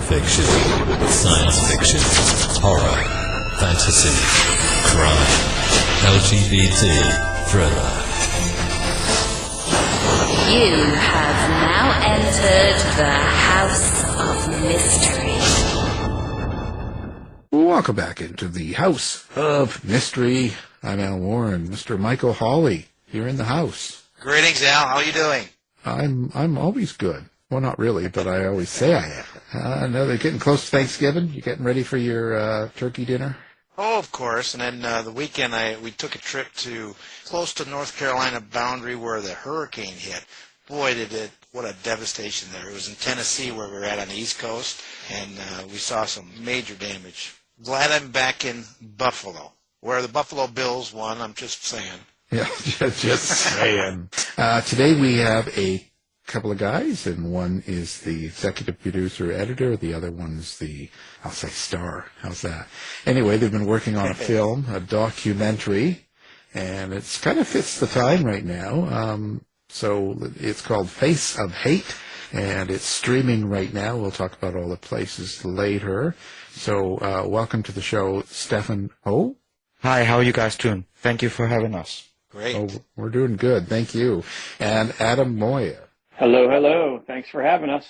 fiction, science fiction, horror, fantasy, crime, LGBT, thriller. You have now entered the House of Mystery. Welcome back into the House of Mystery. I'm Al Warren. Mr. Michael Hawley, you're in the house. Greetings, Al. How are you doing? I'm always good. Well, not really, but I always say I am. I know they're getting close to Thanksgiving. You getting ready for your turkey dinner? Oh, of course. And then the weekend, we took a trip to close to North Carolina boundary where the hurricane hit. Boy, what a devastation there. It was in Tennessee where we were at on the East Coast, and we saw some major damage. Glad I'm back in Buffalo, where the Buffalo Bills won. I'm just saying. Yeah, just saying. Today we have a couple of guys, and one is the executive producer editor, the other one's the, I'll say, star. How's that? Anyway, they've been working on a film, a documentary, and it's kind of fits the time right now. So it's called Face of Hate, and it's streaming right now. We'll talk about all the places later. So welcome to the show, Steffen. Oh, hi, how are you guys doing? Thank you for having us. Great. Oh, we're doing good. Thank you. And Adam Moya. Hello. Thanks for having us.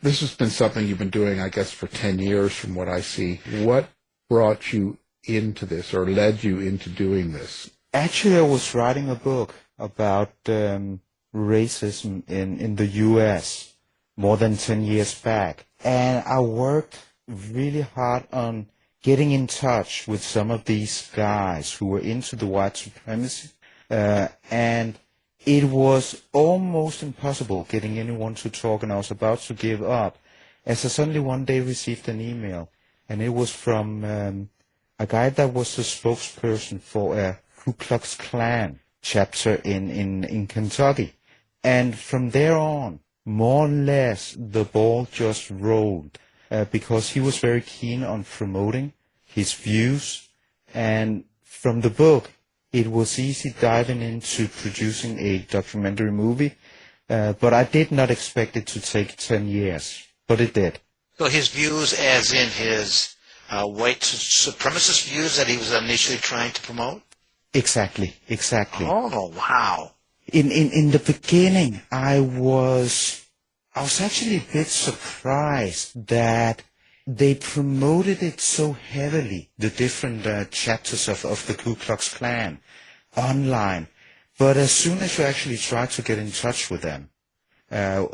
This has been something you've been doing, I guess, for 10 years from what I see. What brought you into this or led you into doing this? Actually, I was writing a book about racism in the U.S. more than 10 years back. And I worked really hard on getting in touch with some of these guys who were into the white supremacy. And it was almost impossible getting anyone to talk, and I was about to give up, as I suddenly one day received an email, and it was from a guy that was the spokesperson for a Ku Klux Klan chapter in Kentucky. And from there on, more or less, the ball just rolled, because he was very keen on promoting his views, and from the book, it was easy diving into producing a documentary movie, but I did not expect it to take 10 years, but it did. So his views as in his white supremacist views that he was initially trying to promote? Exactly. Oh, wow. In the beginning, I was actually a bit surprised that they promoted it so heavily, the different chapters of the Ku Klux Klan online. But as soon as you actually try to get in touch with them,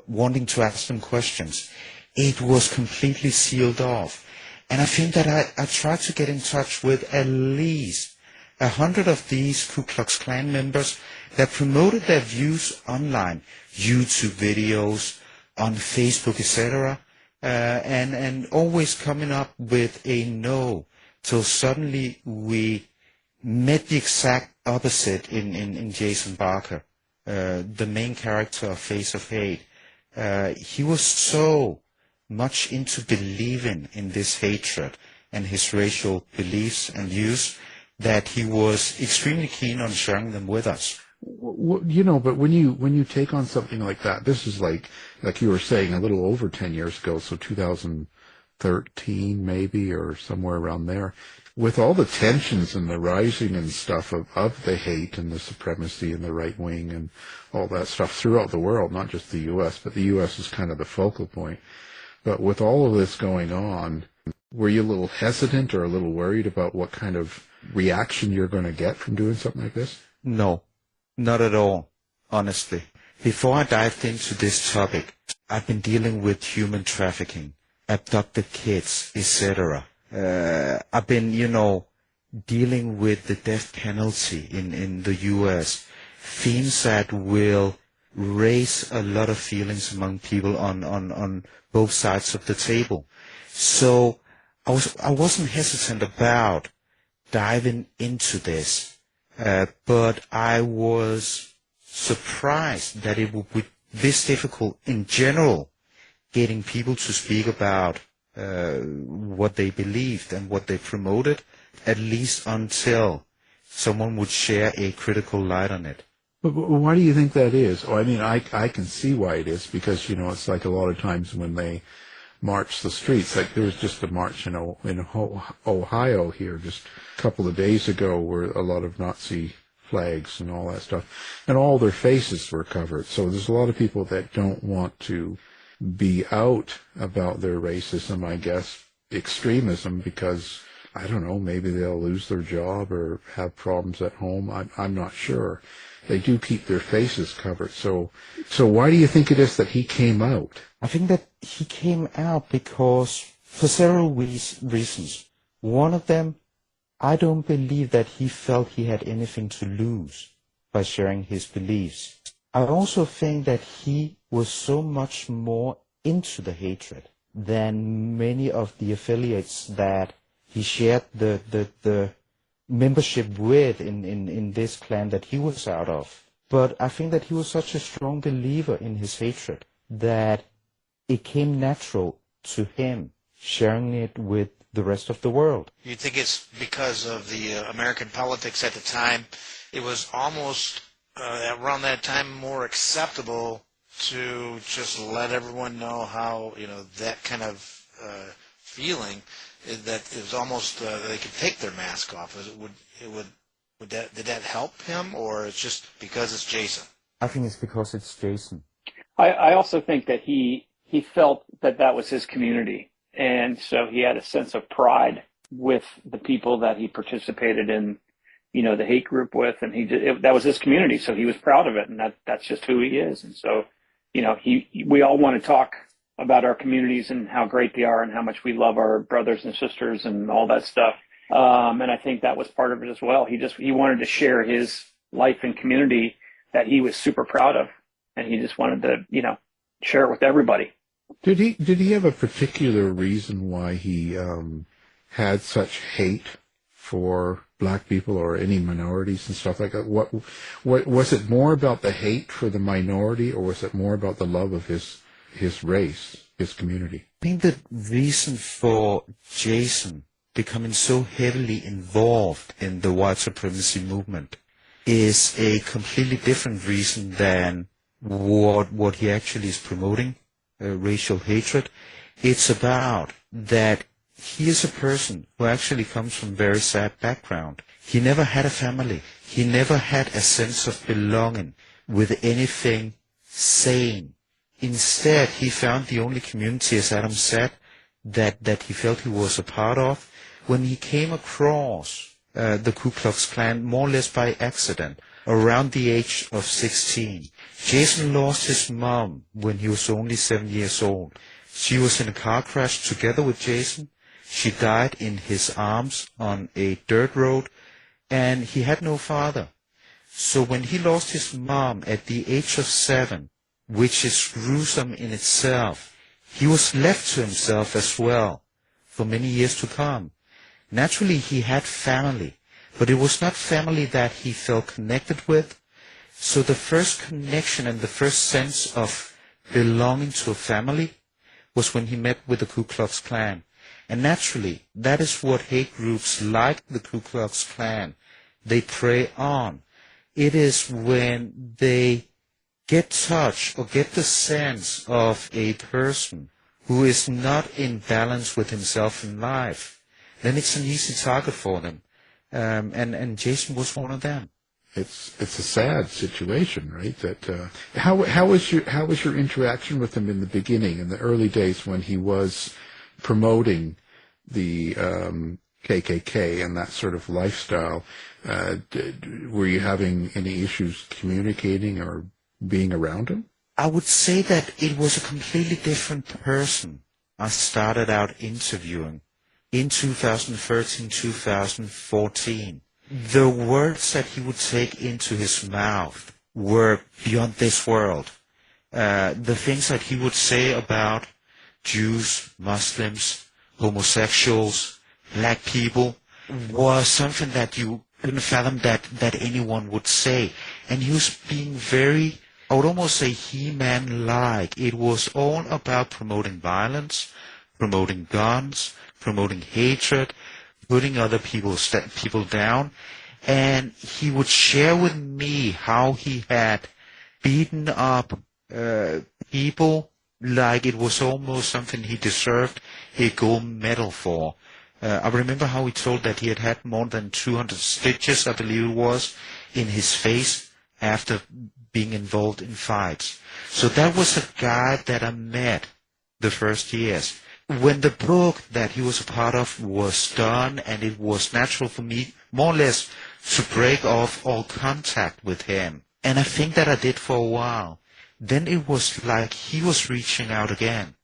wanting to ask them questions, it was completely sealed off. And I think that I tried to get in touch with at least 100 of these Ku Klux Klan members that promoted their views online, YouTube videos, on Facebook, etc., and always coming up with a no, till suddenly we met the exact opposite in Jason Barker, the main character of Face of Hate. He was so much into believing in this hatred and his racial beliefs and views that he was extremely keen on sharing them with us. You know, but when you take on something like that, this is like you were saying, a little over 10 years ago, so 2013 maybe, or somewhere around there, with all the tensions and the rising and stuff of the hate and the supremacy and the right wing and all that stuff throughout the world, not just the U.S., but the U.S. is kind of the focal point. But with all of this going on, were you a little hesitant or a little worried about what kind of reaction you're going to get from doing something like this? No. Not at all, honestly. Before I dived into this topic, I've been dealing with human trafficking, abducted kids, etc. I've been, dealing with the death penalty in the U.S., themes that will raise a lot of feelings among people on both sides of the table. So I wasn't hesitant about diving into this. But I was surprised that it would be this difficult in general, getting people to speak about what they believed and what they promoted, at least until someone would share a critical light on it. But why do you think that is? Oh, I mean, I can see why it is, because, it's like a lot of times when they march the streets. Like there was just a march in Ohio here just a couple of days ago where a lot of Nazi flags and all that stuff, and all their faces were covered. So there's a lot of people that don't want to be out about their racism, I guess, extremism, because, I don't know, maybe they'll lose their job or have problems at home. I'm not sure. They do keep their faces covered. So why do you think it is that he came out? I think that he came out because, for several reasons. One of them, I don't believe that he felt he had anything to lose by sharing his beliefs. I also think that he was so much more into the hatred than many of the affiliates that he shared the membership with in this clan that he was out of. But I think that he was such a strong believer in his hatred that it came natural to him sharing it with the rest of the world. You think it's because of the American politics at the time? It was almost around that time more acceptable to just let everyone know how, that kind of feeling, that it was almost they could take their mask off. Did that help him, or it's just because it's Jason? I think it's because it's Jason. I also think that he felt that was his community. And so he had a sense of pride with the people that he participated in, the hate group with, and that was his community. So he was proud of it, and that's just who he is. And so, we all want to talk about our communities and how great they are and how much we love our brothers and sisters and all that stuff. And I think that was part of it as well. He wanted to share his life and community that he was super proud of, and he just wanted to, share it with everybody. Did he have a particular reason why he had such hate for black people or any minorities and stuff like that? What was it more about the hate for the minority, or was it more about the love of his race, his community? I think the reason for Jason becoming so heavily involved in the white supremacy movement is a completely different reason than what he actually is promoting. Racial hatred. It's about that he is a person who actually comes from a very sad background. He never had a family. He never had a sense of belonging with anything sane. Instead, he found the only community, as Adam said, that he felt he was a part of when he came across the Ku Klux Klan more or less by accident around the age of 16. Jason lost his mom when he was only 7 years old. She was in a car crash together with Jason. She died in his arms on a dirt road, and he had no father. So when he lost his mom at the age of 7, which is gruesome in itself, he was left to himself as well for many years to come. Naturally, he had family, but it was not family that he felt connected with. So the first connection and the first sense of belonging to a family was when he met with the Ku Klux Klan. And naturally, that is what hate groups like the Ku Klux Klan, they prey on. It is when they get touch or get the sense of a person who is not in balance with himself in life, then it's an easy target for them. And Jason was one of them. It's a sad situation, right? That how was your interaction with him in the beginning, in the early days when he was promoting the KKK and that sort of lifestyle? Were you having any issues communicating or being around him? I would say that it was a completely different person I started out interviewing in 2013, 2014. The words that he would take into his mouth were beyond this world. The things that he would say about Jews, Muslims, homosexuals, black people was something that you couldn't fathom that anyone would say. And he was being very, I would almost say, He-Man-like. It was all about promoting violence, promoting guns, promoting hatred, putting other people down. And he would share with me how he had beaten up people like it was almost something he deserved a gold medal for. I remember how he told that he had had more than 200 stitches, I believe it was, in his face after being involved in fights. So that was a guy that I met the first years. When the book that he was a part of was done, and it was natural for me, more or less, to break off all contact with him. And I think that I did for a while. Then it was like he was reaching out again.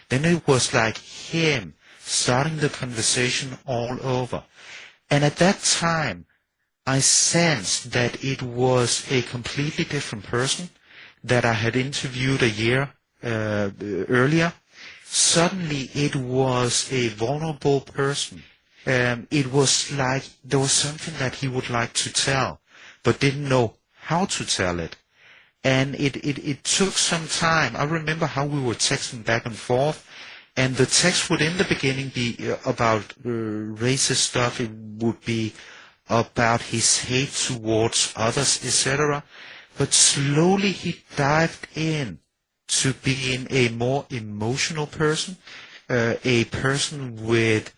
Then it was like him starting the conversation all over. And at that time, I sensed that it was a completely different person that I had interviewed a year earlier. Suddenly it was a vulnerable person. It was like there was something that he would like to tell, but didn't know how to tell it. And it took some time. I remember how we were texting back and forth, and the text would in the beginning be about racist stuff. It would be about his hate towards others, etc. But slowly he dived in to being a more emotional person, a person with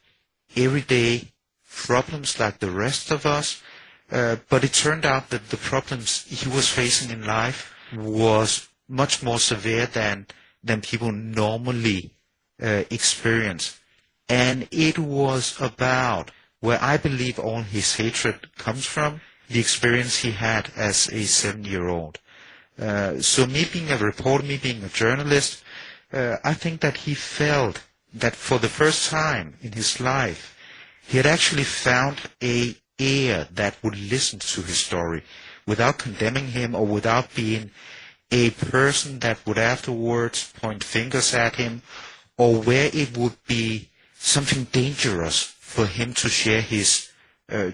everyday problems like the rest of us. But it turned out that the problems he was facing in life was much more severe than people normally experience. And it was about where I believe all his hatred comes from, the experience he had as a 7-year-old. So me being a reporter, me being a journalist, I think that he felt that for the first time in his life, he had actually found a ear that would listen to his story without condemning him or without being a person that would afterwards point fingers at him, or where it would be something dangerous for him to share his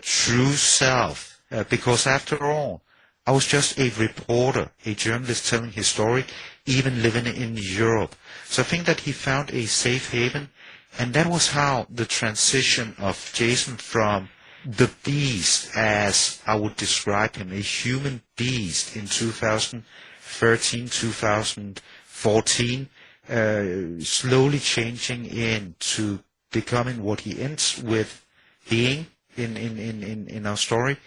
true self. Because after all, I was just a reporter, a journalist telling his story, even living in Europe. So I think that he found a safe haven, and that was how the transition of Jason from the beast, as I would describe him, a human beast in 2013, 2014, slowly changing into becoming what he ends with being in our story,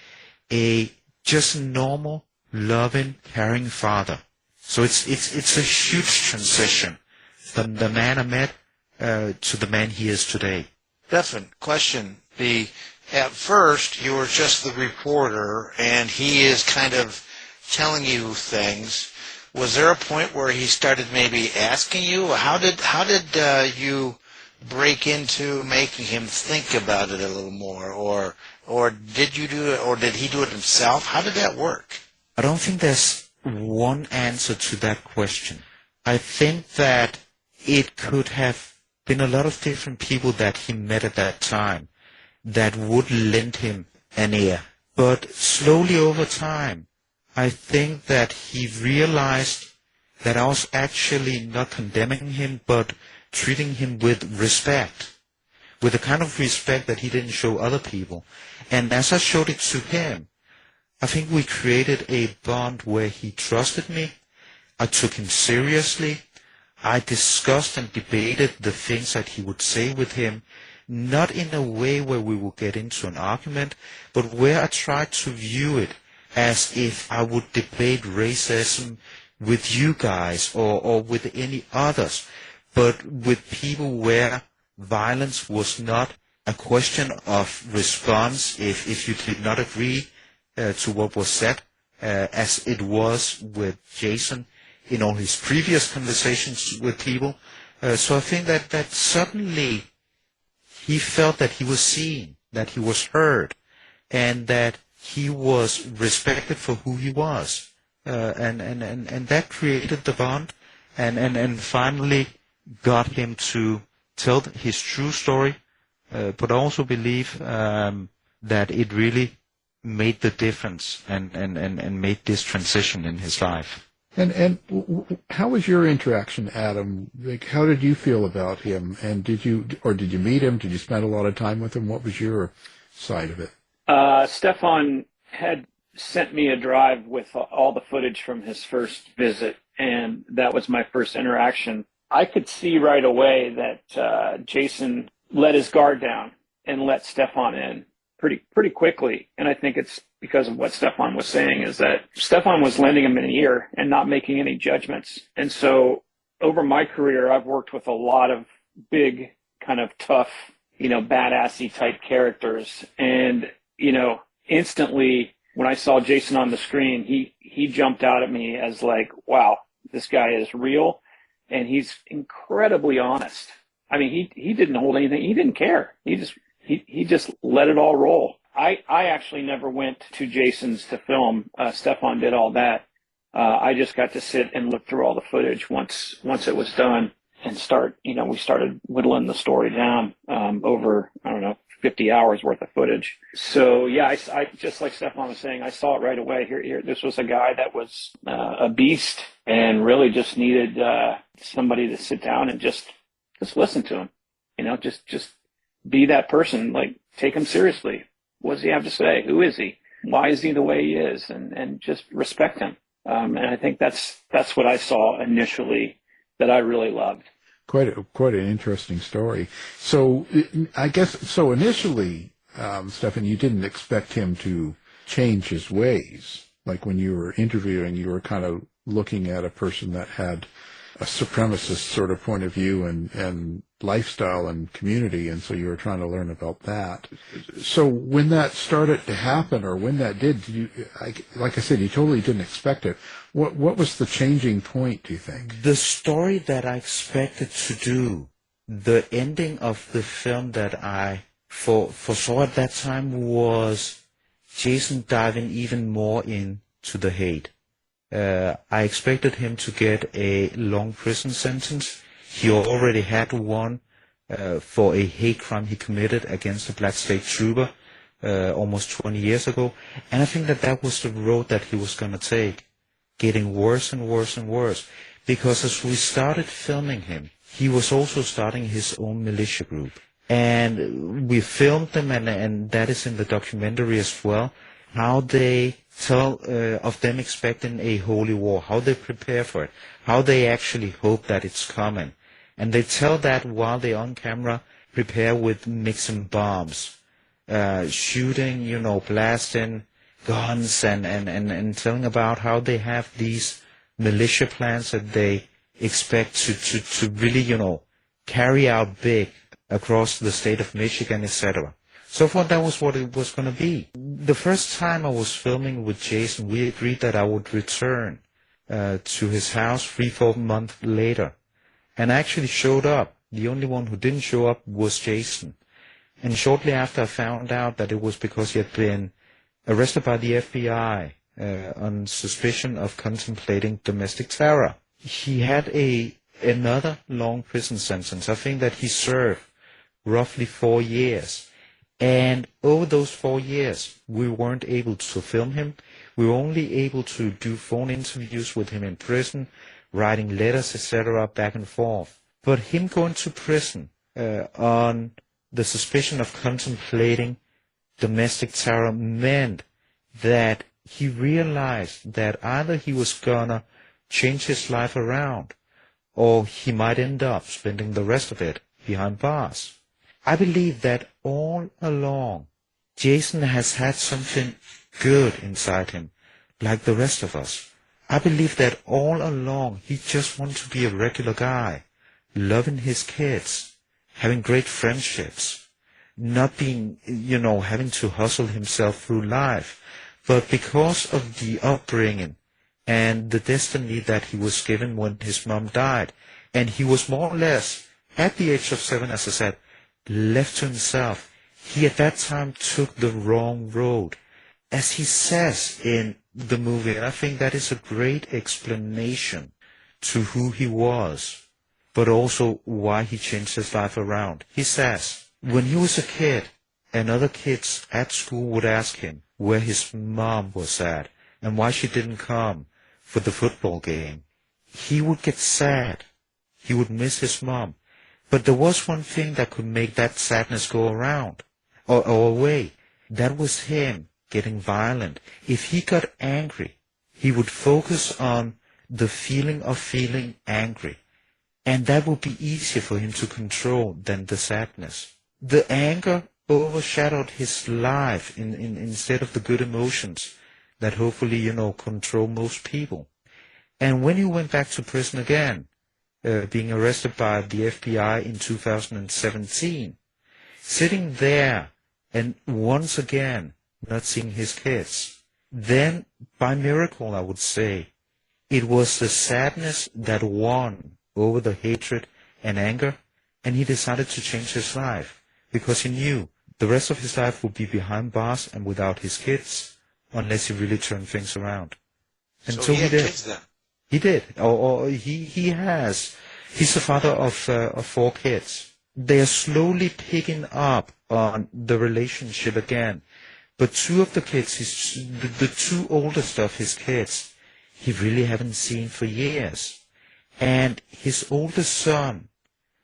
a just normal, loving, caring father. So it's a huge transition from the man I met to the man he is today. Steffen, question. At first, you were just the reporter, and he is kind of telling you things. Was there a point where he started maybe asking you? How did you break into making him think about it a little more, or did you do it, or did he do it himself? How did that work? I don't think there's one answer to that question. I think that it could have been a lot of different people that he met at that time that would lend him an ear. But slowly over time, I think that he realized that I was actually not condemning him, but treating him with respect, with the kind of respect that he didn't show other people. And as I showed it to him, I think we created a bond where he trusted me, I took him seriously, I discussed and debated the things that he would say with him, not in a way where we would get into an argument, but where I tried to view it as if I would debate racism with you guys or with any others, but with people where violence was not a question of response if you did not agree to what was said, as it was with Jason in all his previous conversations with people. So I think that suddenly he felt that he was seen, that he was heard, and that he was respected for who he was. And that created the bond and finally got him to tell his true story. But I also believe that it really made the difference and made this transition in his life. And how was your interaction, Adam? Like, how did you feel about him? And did you meet him? Did you spend a lot of time with him? What was your side of it? Stefan had sent me a drive with all the footage from his first visit, and that was my first interaction I could see right away that Jason let his guard down and let Stefan in pretty quickly. And I think it's because of what Stefan was saying, is that Stefan was lending him an ear and not making any judgments. And so over my career, I've worked with a lot of big, kind of tough, badassy type characters. And, instantly when I saw Jason on the screen, he jumped out at me as like, wow, this guy is real. And he's incredibly honest. I mean, he didn't hold anything. He didn't care. He just let it all roll. I actually never went to Jason's to film. Stefan did all that. I just got to sit and look through all the footage once it was done and we started whittling the story down, over, 50 hours worth of footage. So yeah, I just like Stefan was saying, I saw it right away. Here, this was a guy that was a beast and really just needed somebody to sit down and just listen to him. Just be that person. Like, take him seriously. What does he have to say? Who is he? Why is he the way he is? And just respect him. And I think that's what I saw initially that I really loved. Quite an interesting story. So I guess initially, Steffen, you didn't expect him to change his ways. Like when you were interviewing, you were kind of looking at a person that had a supremacist sort of point of view and lifestyle and community, and so you were trying to learn about that. So when that started to happen, or when that did, like I said, you totally didn't expect it. What was the changing point, do you think? The story that I expected to do, the ending of the film that I foresaw at that time, was Jason diving even more into the hate. I expected him to get a long prison sentence. He already had one for a hate crime he committed against a black state trooper almost 20 years ago. And I think that was the road that he was going to take, getting worse and worse and worse. Because as we started filming him, he was also starting his own militia group. And we filmed them, and that is in the documentary as well, how they tell of them expecting a holy war, how they prepare for it, how they actually hope that it's coming. And they tell that while they on camera prepare with mixing bombs, shooting, blasting guns, and telling about how they have these militia plans that they expect to really, carry out big across the state of Michigan, etc. So far, that was what it was going to be. The first time I was filming with Jason, we agreed that I would return to his house 3-4 months later. And I actually showed up. The only one who didn't show up was Jason. And shortly after, I found out that it was because he had been arrested by the FBI on suspicion of contemplating domestic terror. He had another long prison sentence. I think that he served roughly 4 years. And over those 4 years, we weren't able to film him. We were only able to do phone interviews with him in prison, writing letters, etc., back and forth. But him going to prison on the suspicion of contemplating domestic terror meant that he realized that either he was gonna change his life around, or he might end up spending the rest of it behind bars. I believe that all along, Jason has had something good inside him, like the rest of us. I believe that all along, he just wants to be a regular guy, loving his kids, having great friendships, not being, having to hustle himself through life. But because of the upbringing and the destiny that he was given when his mom died, and he was more or less, at the age of 7, as I said, left to himself, he at that time took the wrong road. As he says in the movie, and I think that is a great explanation to who he was, but also why he changed his life around. He says, when he was a kid, and other kids at school would ask him where his mom was at, and why she didn't come for the football game, he would get sad. He would miss his mom. But there was one thing that could make that sadness go around, or away. That was him getting violent. If he got angry, he would focus on the feeling of feeling angry. And that would be easier for him to control than the sadness. The anger overshadowed his life instead of the good emotions that hopefully, control most people. And when he went back to prison again, being arrested by the FBI in 2017, sitting there and once again not seeing his kids, then by miracle, I would say, it was the sadness that won over the hatred and anger, and he decided to change his life because he knew the rest of his life would be behind bars and without his kids unless he really turned things around. And so he had did. kids then? He did. He has. He's the father of 4 kids. They are slowly picking up on the relationship again. But 2 of the kids, the 2 oldest of his kids, he really haven't seen for years. And his oldest son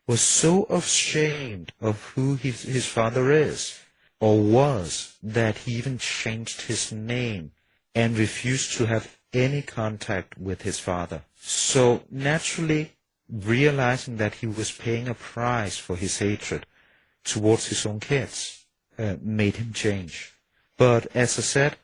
was so ashamed of who his father is, or was, that he even changed his name and refused to have any contact with his father. So naturally, realizing that he was paying a price for his hatred towards his own kids, made him change. But as I said,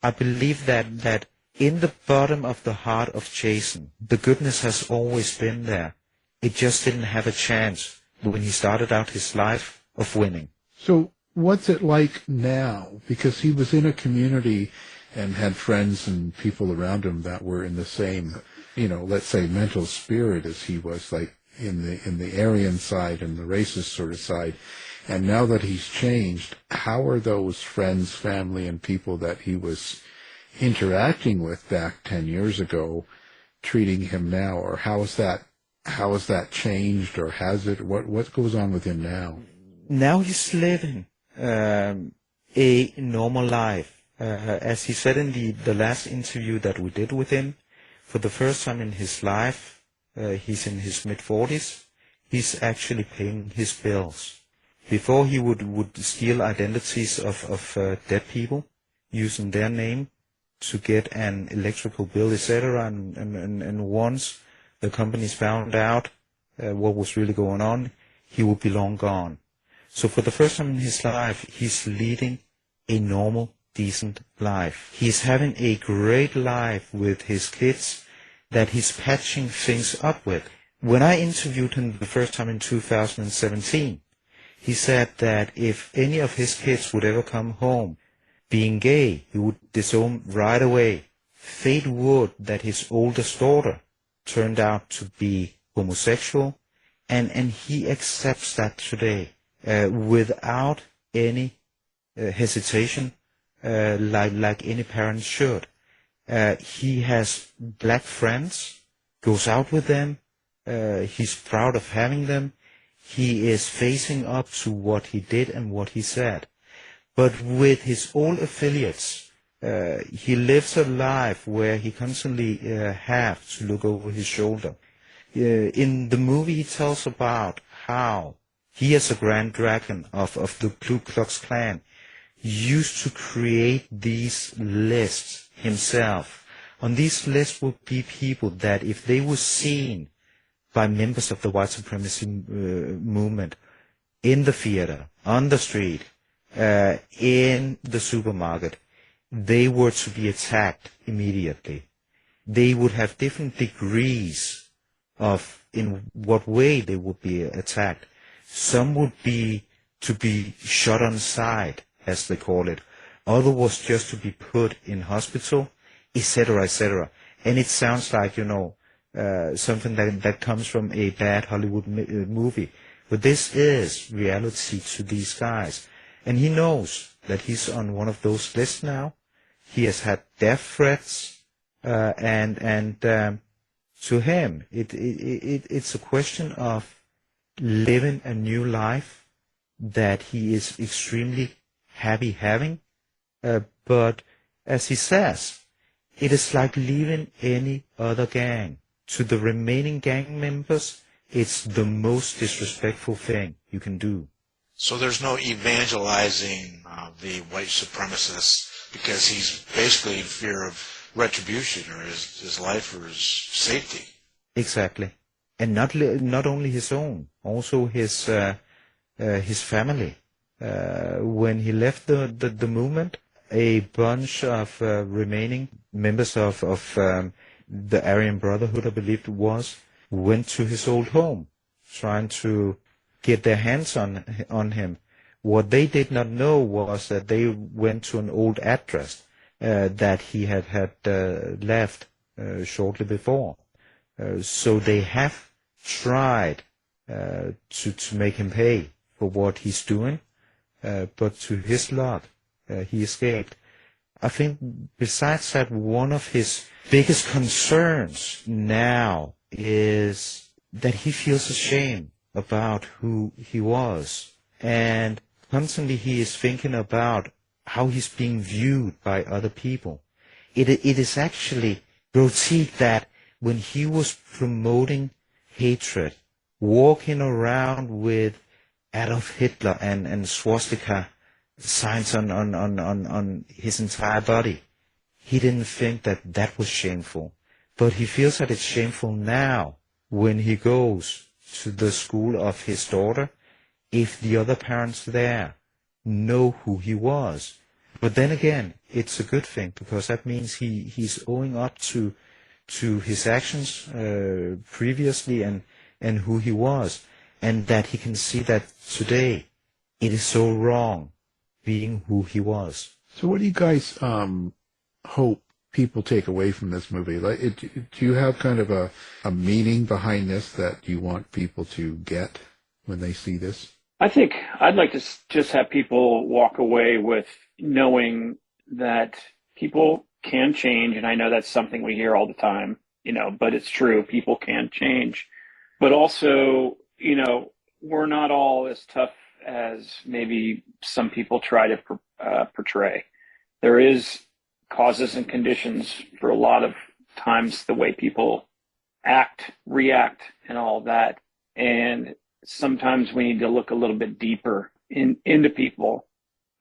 I believe that in the bottom of the heart of Jason, the goodness has always been there. It just didn't have a chance when he started out his life of winning. So what's it like now? Because he was in a community and had friends and people around him that were in the same, let's say mental spirit as he was, like in the Aryan side and the racist sort of side. And now that he's changed, how are those friends, family, and people that he was interacting with back 10 years ago treating him now? Or how is that changed, or has it? What goes on with him now? Now he's living a normal life. As he said in the last interview that we did with him, for the first time in his life, he's in his mid-40s, he's actually paying his bills. Before he would steal identities of dead people, using their name to get an electrical bill, etc. And once the companies found out what was really going on, he would be long gone. So for the first time in his life, he's leading a normal, decent life. He's having a great life with his kids that he's patching things up with. When I interviewed him the first time in 2017, he said that if any of his kids would ever come home being gay, he would disown right away. Fate would that his oldest daughter turned out to be homosexual, and he accepts that today without any hesitation, like any parent should. He has black friends, goes out with them, he's proud of having them. He is facing up to what he did and what he said. But with his old affiliates, he lives a life where he constantly have to look over his shoulder. In the movie, he tells about how he, as a Grand Dragon of the Ku Klux Klan, used to create these lists himself. On these lists would be people that, if they were seen by members of the white supremacy movement in the theater, on the street, in the supermarket, they were to be attacked immediately. They would have different degrees of in what way they would be attacked. Some would be to be shot on sight, as they call it. Other was just to be put in hospital, etc., etc. And it sounds like, something that comes from a bad Hollywood movie. But this is reality to these guys. And he knows that he's on one of those lists now. He has had death threats, and to him, it's a question of living a new life that he is extremely happy having. But as he says, it is like leaving any other gang. To the remaining gang members, it's the most disrespectful thing you can do. So there's no evangelizing the white supremacists because he's basically in fear of retribution or his life or his safety. Exactly. and not only his own, also his family. When he left the movement, a bunch of remaining members of the Aryan Brotherhood, I believe it was, went to his old home, trying to get their hands on him. What they did not know was that they went to an old address that he had left shortly before. So they have tried to make him pay for what he's doing, but to his lot, he escaped. I think besides that, one of his biggest concerns now is that he feels ashamed about who he was, and constantly he is thinking about how he's being viewed by other people. It is actually grotesque that when he was promoting hatred, walking around with Adolf Hitler and swastika signs on his entire body, he didn't think that was shameful. But he feels that it's shameful now when he goes to the school of his daughter, if the other parents there know who he was. But then again, it's a good thing, because that means he's owing up to his actions previously and who he was, and that he can see that today it is so wrong being who he was. So what do you guys hope people take away from this movie? Do you have kind of a meaning behind this that you want people to get when they see this? I think I'd like to just have people walk away with knowing that people can change. And I know that's something we hear all the time, but it's true. People can change. But also, we're not all as tough as maybe some people try to portray. There is causes and conditions for a lot of times the way people act, react, and all that. And sometimes we need to look a little bit deeper into people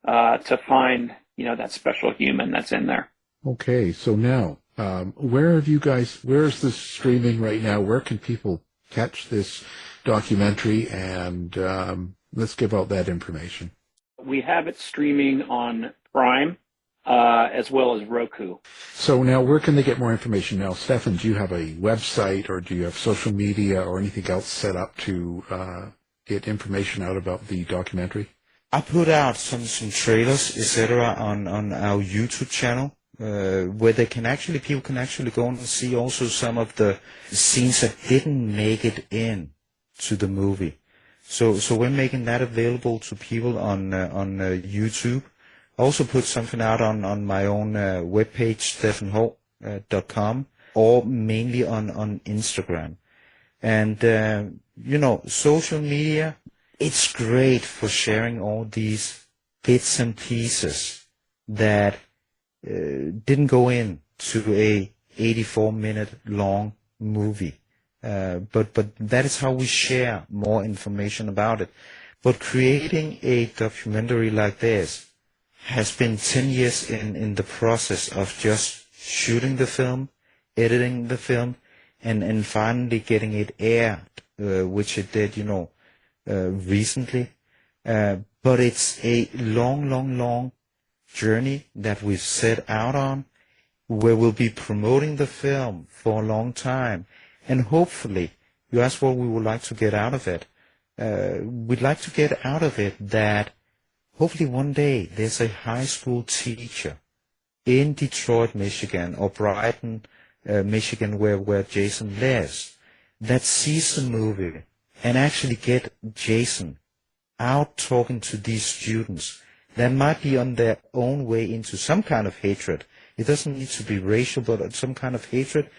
to find, that special human that's in there. Okay, so now, where is this streaming right now? Where can people catch this documentary? And let's give out that information. We have it streaming on Prime as well as Roku. So now, where can they get more information? Now, Steffen, do you have a website, or do you have social media or anything else set up to get information out about the documentary? I put out some trailers, etc., on our YouTube channel, where people can actually go and see also some of the scenes that didn't make it in to the movie. So we're making that available to people on YouTube. I also put something out on my own webpage, steffenholt.com, or mainly on Instagram. And, social media, it's great for sharing all these bits and pieces that didn't go in to a 84-minute long movie. But that is how we share more information about it. But creating a documentary like this has been 10 years in the process of just shooting the film, editing the film, and finally getting it aired, which it did, recently. But it's a long journey that we've set out on, where we'll be promoting the film for a long time. And hopefully, you ask what we would like to get out of it. We'd like to get out of it that hopefully one day there's a high school teacher in Detroit, Michigan, or Brighton, Michigan, where Jason lives, that sees the movie and actually get Jason out talking to these students that might be on their own way into some kind of hatred. It doesn't need to be racial, but some kind of hatred,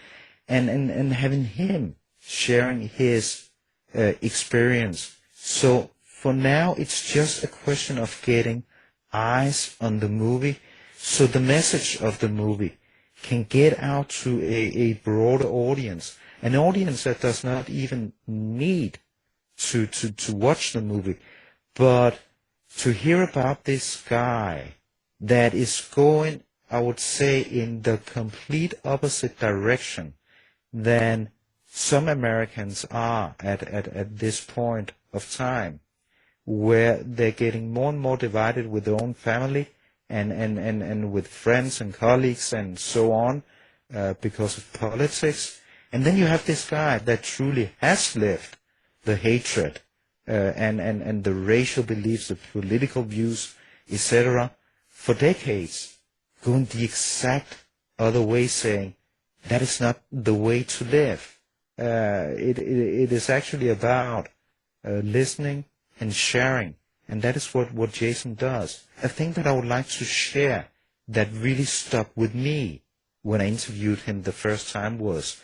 and having him sharing his experience. So for now, it's just a question of getting eyes on the movie, so the message of the movie can get out to a broader audience, an audience that does not even need to watch the movie, but to hear about this guy that is going, I would say, in the complete opposite direction than some Americans are at this point of time, where they're getting more and more divided with their own family and with friends and colleagues and so on, because of politics. And then you have this guy that truly has lived the hatred and the racial beliefs, the political views, etc., for decades, going the exact other way, saying that is not the way to live. It is actually about listening and sharing, and that is what Jason does. A thing that I would like to share that really stuck with me when I interviewed him the first time was,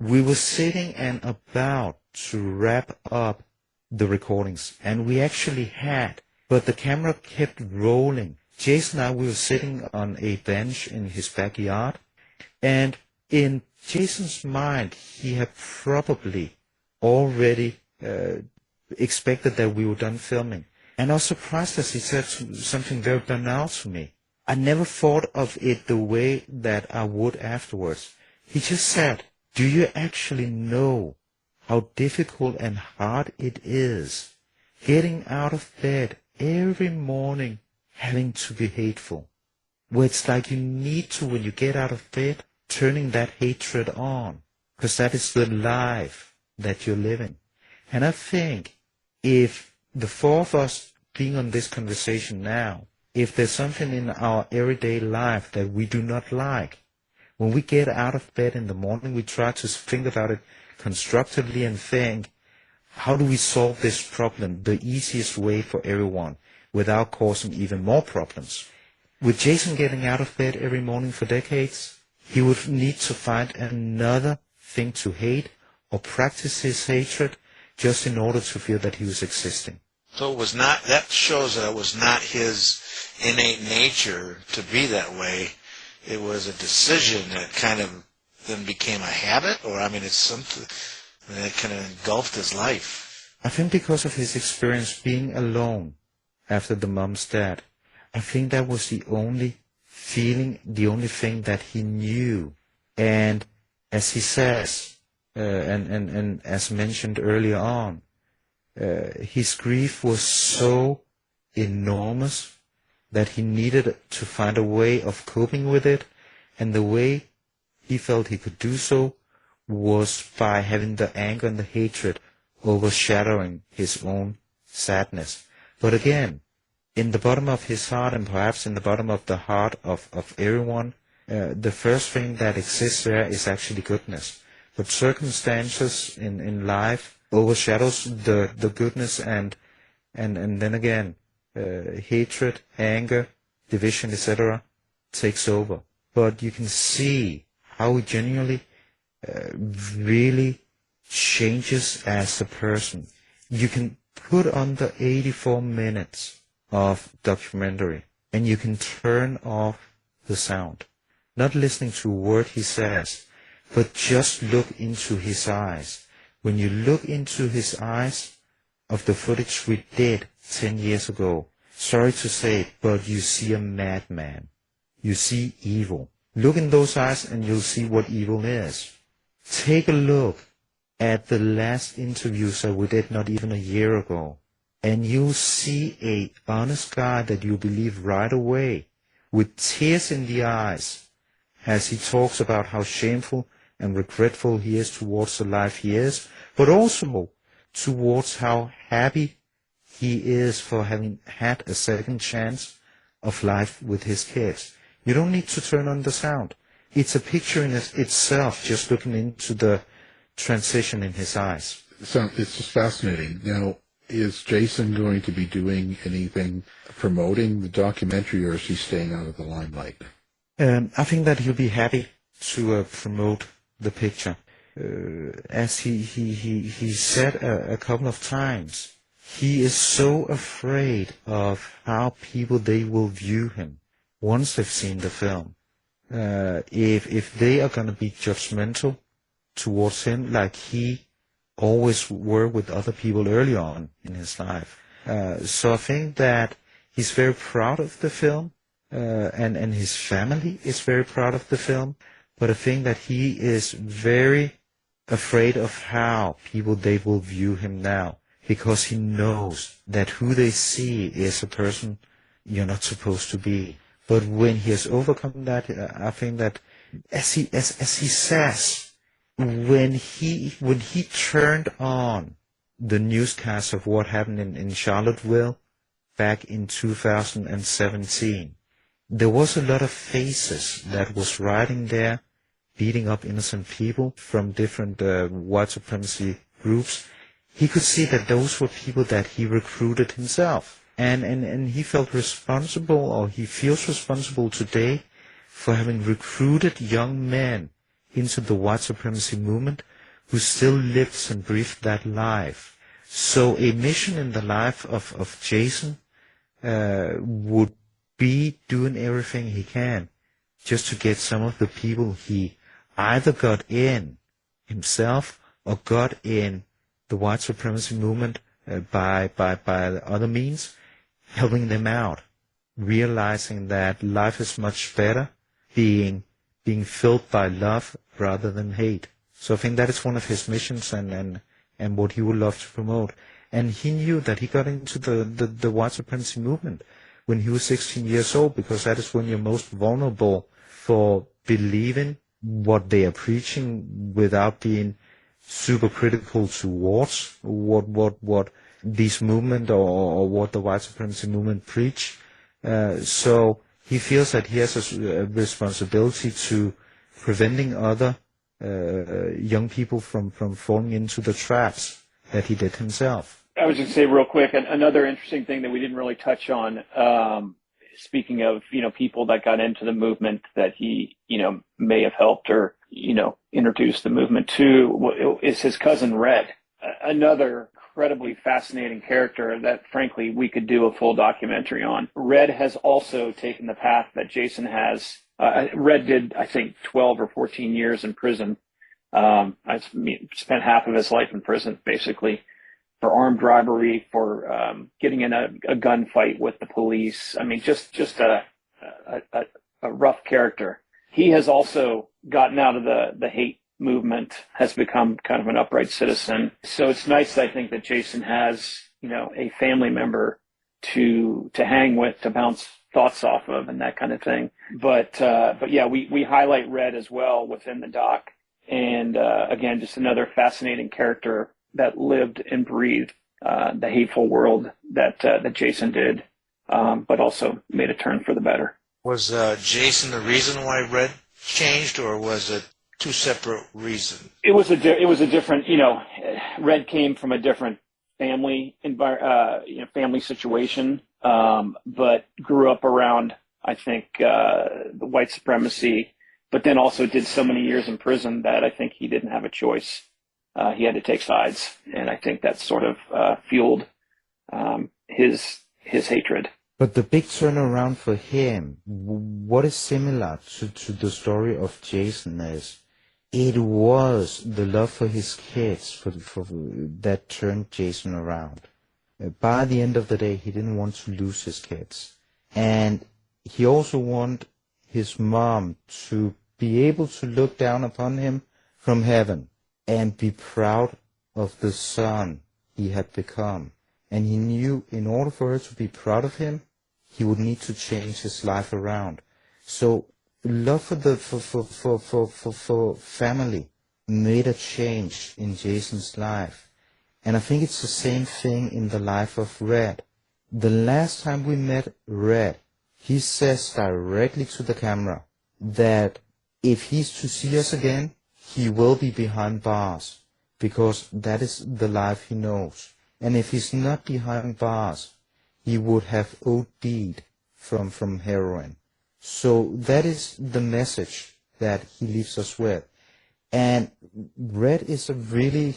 we were sitting and about to wrap up the recordings, and we actually had, but the camera kept rolling. Jason and I, we were sitting on a bench in his backyard, and in Jason's mind, he had probably already expected that we were done filming. And I was surprised as he said something very banal to me. I never thought of it the way that I would afterwards. He just said, do you actually know how difficult and hard it is getting out of bed every morning having to be hateful? Where it's like you need to, when you get out of bed, turning that hatred on, because that is the life that you're living. And I think if the four of us being on this conversation now, if there's something in our everyday life that we do not like, when we get out of bed in the morning, we try to think about it constructively and think, how do we solve this problem the easiest way for everyone without causing even more problems? With Jason getting out of bed every morning for decades, he would need to find another thing to hate or practice his hatred just in order to feel that he was existing. So it was not, that shows that it was not his innate nature to be that way. It was a decision that kind of then became a habit, or I mean, it's something that kind of engulfed his life. I think because of his experience being alone after the mom's death, I think that was the only feeling, the only thing that he knew. And as he says, and as mentioned earlier on, his grief was so enormous that he needed to find a way of coping with it, and the way he felt he could do so was by having the anger and the hatred overshadowing his own sadness. But again, in the bottom of his heart, and perhaps in the bottom of the heart of everyone, the first thing that exists there is actually goodness. But circumstances in life overshadows the goodness, and then again, hatred, anger, division, etc. takes over. But you can see how he genuinely really changes as a person. You can put on the 84 minutes of documentary, and you can turn off the sound. Not listening to a word he says, but just look into his eyes. When you look into his eyes of the footage we did 10 years ago, sorry to say it, but you see a madman. You see evil. Look in those eyes and you'll see what evil is. Take a look at the last interviews that we did not even a year ago, and you'll see a honest guy that you believe right away, with tears in the eyes, as he talks about how shameful and regretful he is towards the life he is, but also towards how happy he is for having had a second chance of life with his kids. You don't need to turn on the sound. It's a picture in itself, just looking into the transition in his eyes. So it's just fascinating. Now, is Jason going to be doing anything promoting the documentary, or is he staying out of the limelight? I think that he'll be happy to promote the picture. As he said a couple of times, he is so afraid of how people, they will view him once they've seen the film. If they are going to be judgmental towards him, like he always were with other people early on in his life. So I think that he's very proud of the film, and his family is very proud of the film. But I think that he is very afraid of how people they will view him now, because he knows that who they see is a person you're not supposed to be. But when he has overcome that, I think that as he says, when he turned on the newscast of what happened in Charlottesville back in 2017, there was a lot of faces that was riding there, beating up innocent people from different white supremacy groups. He could see that those were people that he recruited himself. And he felt responsible, or he feels responsible today, for having recruited young men into the white supremacy movement who still lives and breathes that life. So a mission in the life of Jason would be doing everything he can just to get some of the people he either got in himself or got in the white supremacy movement by other means, helping them out, realizing that life is much better being filled by love rather than hate. So I think that is one of his missions and what he would love to promote. And he knew that he got into the white supremacy movement when he was 16 years old, because that is when you're most vulnerable for believing what they are preaching without being super critical towards what these movement or what the white supremacy movement preach. So he feels that he has a responsibility to preventing other young people from falling into the traps that he did himself. I was going to say real quick, another interesting thing that we didn't really touch on, speaking of, people that got into the movement that he, may have helped or, introduced the movement to, is his cousin Red, another incredibly fascinating character that, frankly, we could do a full documentary on. Red has also taken the path that Jason has. Red did, I think, 12 or 14 years in prison. I spent half of his life in prison, basically, for armed robbery, for getting in a gunfight with the police. I mean, just a rough character. He has also gotten out of the hate movement, has become kind of an upright citizen. So it's nice, I think, that Jason has, a family member to hang with, to bounce thoughts off of, and that kind of thing. But yeah, we highlight Red as well within the doc. And again, just another fascinating character that lived and breathed the hateful world that Jason did, but also made a turn for the better. Was Jason the reason why Red changed, or was it two separate reasons? It was a different, Red came from a different family family situation, but grew up around, I think, the white supremacy, but then also did so many years in prison that I think he didn't have a choice. He had to take sides, and I think that sort of fueled his hatred. But the big turnaround for him, what is similar to the story of Jason is, it was the love for his kids that turned Jason around. By the end of the day, he didn't want to lose his kids. And he also wanted his mom to be able to look down upon him from heaven and be proud of the son he had become. And he knew in order for her to be proud of him, he would need to change his life around. So love for family made a change in Jason's life. And I think it's the same thing in the life of Red. The last time we met Red, he says directly to the camera that if he's to see us again, he will be behind bars, because that is the life he knows. And if he's not behind bars, he would have OD'd from heroin. So that is the message that he leaves us with. And Red is a really,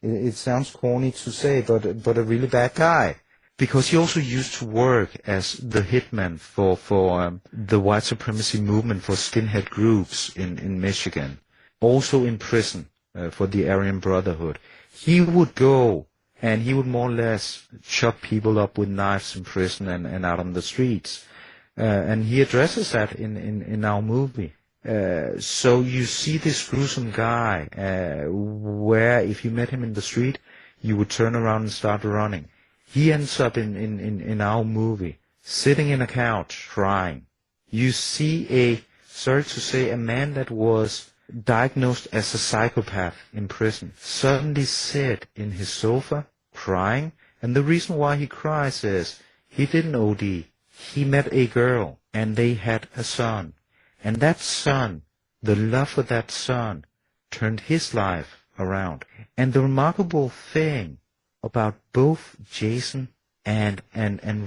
it sounds corny to say, but a really bad guy. Because he also used to work as the hitman for the white supremacy movement for skinhead groups in Michigan. Also in prison for the Aryan Brotherhood. He would go and he would more or less chop people up with knives in prison and out on the streets. And he addresses that in our movie. So you see this gruesome guy, where if you met him in the street, you would turn around and start running. He ends up in our movie, sitting in a couch, crying. You see sorry to say, a man that was diagnosed as a psychopath in prison, suddenly sit in his sofa, crying, and the reason why he cries is, he didn't OD. He met a girl, and they had a son. And that son, the love for that son, turned his life around. And the remarkable thing about both Jason and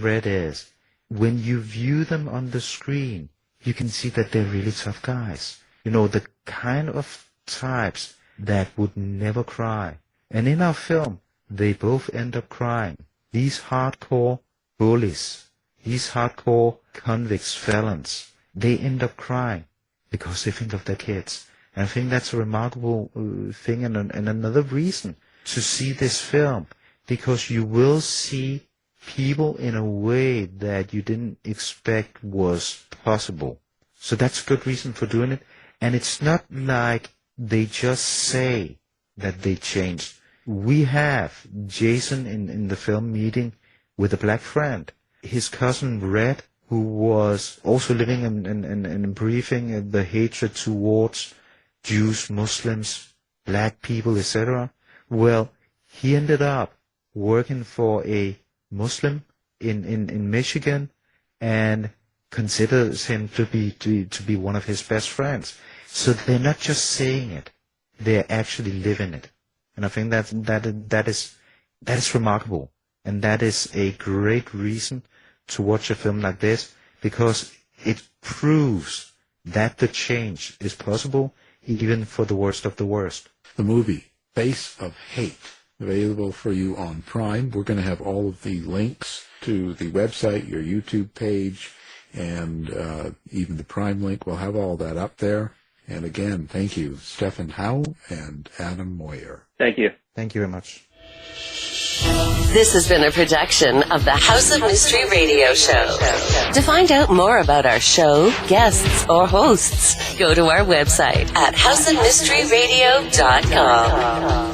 Red is, when you view them on the screen, you can see that they're really tough guys. You know, the kind of types that would never cry. And in our film, they both end up crying. These hardcore bullies, these hardcore convicts, felons, they end up crying because they think of their kids. And I think that's a remarkable thing and another reason to see this film, because you will see people in a way that you didn't expect was possible. So that's a good reason for doing it. And it's not like they just say that they changed. We have Jason in the film meeting with a black friend. His cousin Red, who was also living and breathing the hatred towards Jews, Muslims, black people, etc. Well, he ended up working for a Muslim in Michigan and considers him to be one of his best friends. So they're not just saying it, they're actually living it. And I think that is remarkable. And that is a great reason to watch a film like this, because it proves that the change is possible even for the worst of the worst. The movie, Face of Hate, available for you on Prime. We're going to have all of the links to the website, your YouTube page, and even the Prime link. We'll have all that up there. And again, thank you, Steffen Howe and Adam Moyer. Thank you. Thank you very much. This has been a production of the House of Mystery Radio Show. To find out more about our show, guests, or hosts, go to our website at houseofmysteryradio.com.